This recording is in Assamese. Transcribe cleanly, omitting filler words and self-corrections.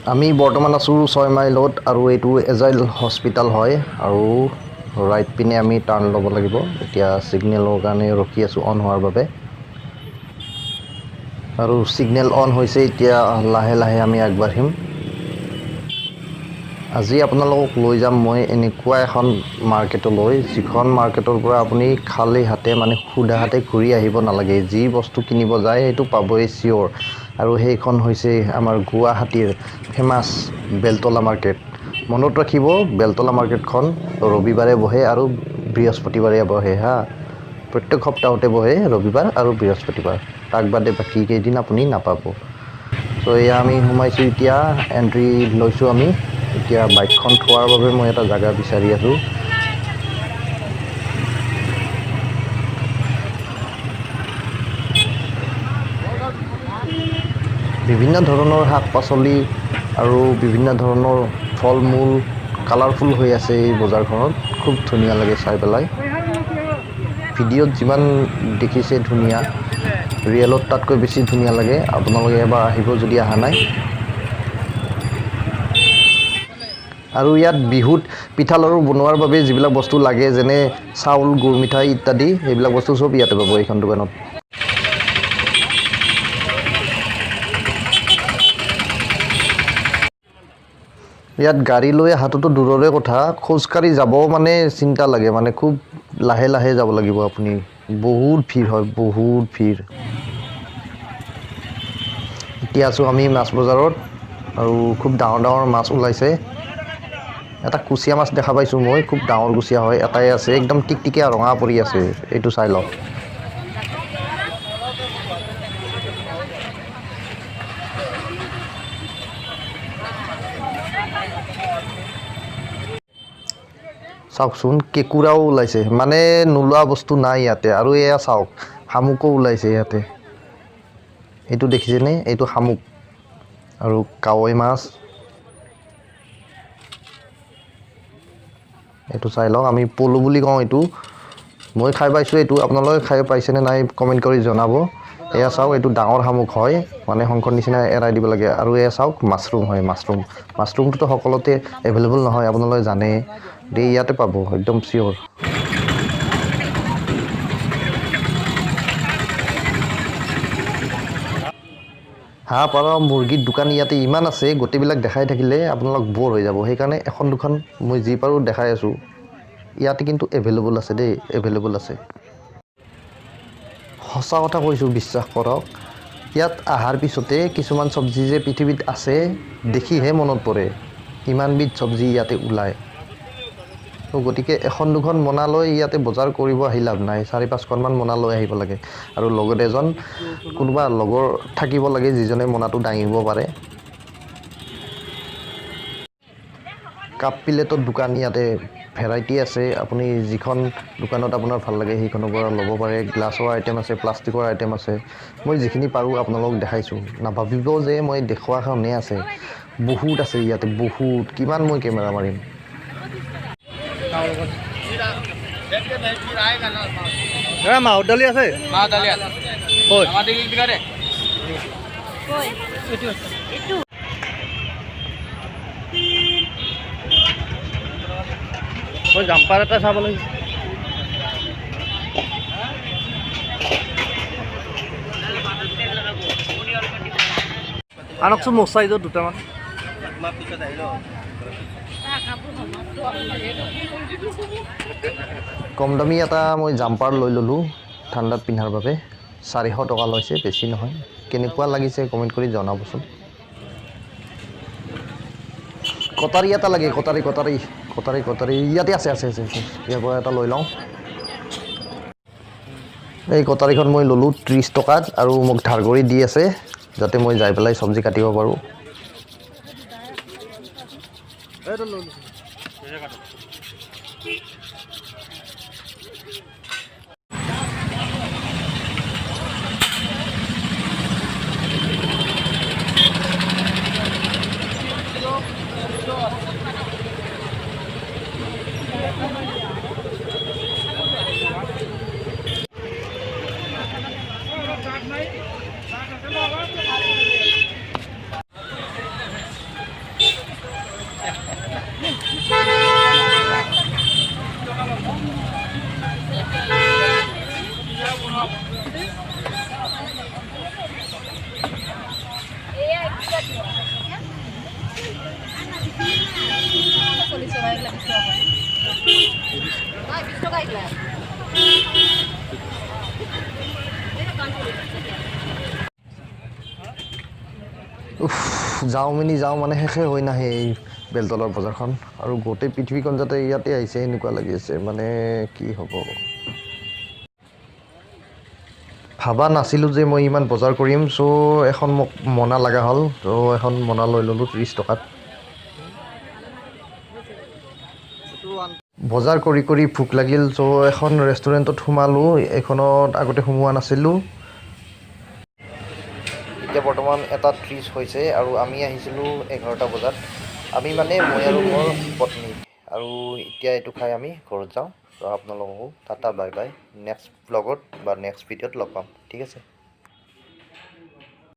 আমি বৰ্তমান আছোঁ 6 মাইলত আৰু এইটো এজাইল হস্পিটাল হয় আৰু ৰাইট পিনে আমি টাৰ্ণ ল'ব লাগিব। এতিয়া ছিগনেলৰ কাৰণে ৰখি আছোঁ অন হোৱাৰ বাবে আৰু ছিগনেল অন হৈছে। এতিয়া লাহে লাহে আমি আগবাঢ়িম। আজি আপোনালোকক লৈ যাম মই এনেকুৱা এখন মাৰ্কেটলৈ, যিখন মাৰ্কেটৰ পৰা আপুনি খালী হাতে মানে সুধা হাতে ঘূৰি আহিব নালাগে। যি বস্তু কিনিব যায় সেইটো পাবই চিয়'ৰ। আৰু সেইখন হৈছে আমাৰ গুৱাহাটীৰ ফেমাছ বেলতলা মাৰ্কেট। মনত ৰাখিব, বেলতলা মাৰ্কেটখন ৰবিবাৰে বহে আৰু বৃহস্পতিবাৰে বহে প্ৰত্যেক সপ্তাহতে বহে ৰবিবাৰ আৰু বৃহস্পতিবাৰ। তাক বাদে বাকী কেইদিন আপুনি নাপাব। চ' এয়া আমি সোমাইছোঁ, এতিয়া এণ্ট্ৰি লৈছোঁ আমি। এতিয়া বাইকখন থোৱাৰ বাবে মই এটা জেগা বিচাৰি আছোঁ। বিভিন্ন ধৰণৰ শাক পাচলি আৰু বিভিন্ন ধৰণৰ ফল মূল কালাৰফুল হৈ আছে এই বজাৰখনত। খুব ধুনীয়া লাগে চাই পেলাই। ভিডিঅ'ত যিমান দেখিছে ধুনীয়া, ৰিয়েলত তাতকৈ বেছি ধুনীয়া লাগে। আপোনালোকে এবাৰ আহিব যদি অহা নাই। আৰু ইয়াত বিহুত পিঠা লাড়ু বনোৱাৰ বাবে যিবিলাক বস্তু লাগে, যেনে চাউল, গুৰ মিঠাই ইত্যাদি, সেইবিলাক বস্তু চব ইয়াতে পাব এইখন দোকানত। ইয়াত গাড়ী লৈ অহাটোতো দূৰৰে কথা, খোজকাঢ়ি যাবও মানে চিন্তা লাগে, মানে খুব লাহে লাহে যাব লাগিব আপুনি। বহুত ভিৰ হয়, বহুত ভিৰ। এতিয়া আছোঁ আমি মাছ বজাৰত আৰু খুব ডাঙৰ ডাঙৰ মাছ ওলাইছে। এটা কুচিয়া মাছ দেখা পাইছোঁ মই, খুব ডাঙৰ কুচিয়া হয়, এটাই আছে, একদম টিকটিকিয়া ৰঙা পৰি আছে। এইটো চাই লওক। চাওকচোন, কেঁকুৰাও ওলাইছে, মানে নোলোৱা বস্তু নাই ইয়াতে। আৰু এয়া চাওক, শামুকো ওলাইছে ইয়াতে। এইটো দেখিছেনে? এইটো শামুক আৰু কাৱৈ মাছ। এইটো চাই লওক, আমি পলু বুলি কওঁ এইটো। মই খাই পাইছোঁ এইটো, আপোনালোকে খাই পাইছেনে নাই কমেণ্ট কৰি জনাব। এয়া চাওক, এইটো ডাঙৰ শামুক হয়, মানে শংকৰ নিচিনা এৰাই দিব লাগে। আৰু এয়া চাওক, মাছৰুম হয়, মাছৰুম। মাছৰুমটোতো সকলোতে এভেইলেবল নহয়, আপোনালোকে জানে। ইয়াতে পাব একদম চিয়'ৰ। হাঁহ পাৰ মুৰ্গীৰ দোকান ইয়াতে ইমান আছে, গোটেইবিলাক দেখাই থাকিলে আপোনালোক ব'ৰ হৈ যাব। সেইকাৰণে এখন দুখন মই যি পাৰোঁ দেখাই আছোঁ। ইয়াতে কিন্তু এভেইলেবল আছে দেই, এভেইলেবল আছে। সঁচা কথা কৈছোঁ, বিশ্বাস কৰক। ইয়াত অহাৰ পিছতে কিছুমান চব্জি যে পৃথিৱীত আছে, দেখিহে মনত পৰে। ইমানবিধ চব্জি ইয়াতে ওলায়। ত' গতিকে এখন দুখন মোনা লৈ ইয়াতে বজাৰ কৰিব আহি লাভ নাই। 4-5খনমান মোনা লৈ আহিব লাগে। আৰু লগত এজন কোনোবা লগৰ থাকিব লাগে, যিজনে মোনাটো দাঙিব পাৰে। কাপ প্লেটৰ দোকান ইয়াতে ভেৰাইটি আছে। আপুনি যিখন দোকানত আপোনাৰ ভাল লাগে সেইখনৰ পৰা ল'ব পাৰে। গ্লাছৰ আইটেম আছে, প্লাষ্টিকৰ আইটেম আছে। মই যিখিনি পাৰোঁ আপোনালোকক দেখাইছোঁ। নাভাবিব যে মই দেখুৱাখনেই আছে, বহুত আছে ইয়াতে, বহুত। কিমান মই কেমেৰা মাৰিম। মাহৰ দালি আছে? মই জাম্পাৰ এটা চাব লাগিব। আনকচোন মোৰ চাইজৰ দুটামান। কম দামী এটা মই জাম্পাৰ লৈ ল'লোঁ ঠাণ্ডাত পিন্ধাৰ বাবে। 400 টকা লৈছে, বেছি নহয়। কেনেকুৱা লাগিছে কমেণ্ট কৰি জনাবচোন। কটাৰী এটা লাগে, কটাৰী কটাৰী কটাৰী কটাৰী ইয়াতে আছে আছে আছে আছে। ইয়াৰ পৰা এটা লৈ লওঁ। এই কটাৰীখন মই ল'লোঁ 30 টকাত, আৰু মোক ধাৰ কৰি দি আছে, যাতে মই যাই পেলাই চব্জি কাটিব পাৰোঁ। যাওঁ মানে শেষে হৈ নাহে এই বেলতলাৰ বজাৰখন আৰু গোটেই পৃথিৱীখন যাতে ইয়াতে আহিছে এনেকুৱা লাগি আছে মানে কি হ'ব ভাবা নাছিলোঁ যে মই ইমান বজাৰ কৰিম চ' এখন মোক মোনা লগা হ'ল ত' এখন মোনা লৈ ল'লোঁ 30 টকাত বজাৰ কৰি কৰি ভোক লাগিল চ' এখন ৰেষ্টুৰেণ্টত সোমালোঁ এইখনত আগতে সোমোৱা নাছিলোঁ এতিয়া বৰ্তমান 1:30 হৈছে আৰু আমি আহিছিলোঁ 11টা বজাত আমি মানে মই আৰু মোৰ পত্নী আৰু এতিয়া এইটো খাই আমি ঘৰত যাওঁ তো আপোনালোককো টাটা বাই বাই নেক্সট ব্লগত বা নেক্সট ভিডিঅ'ত লগ পাম ঠিক আছে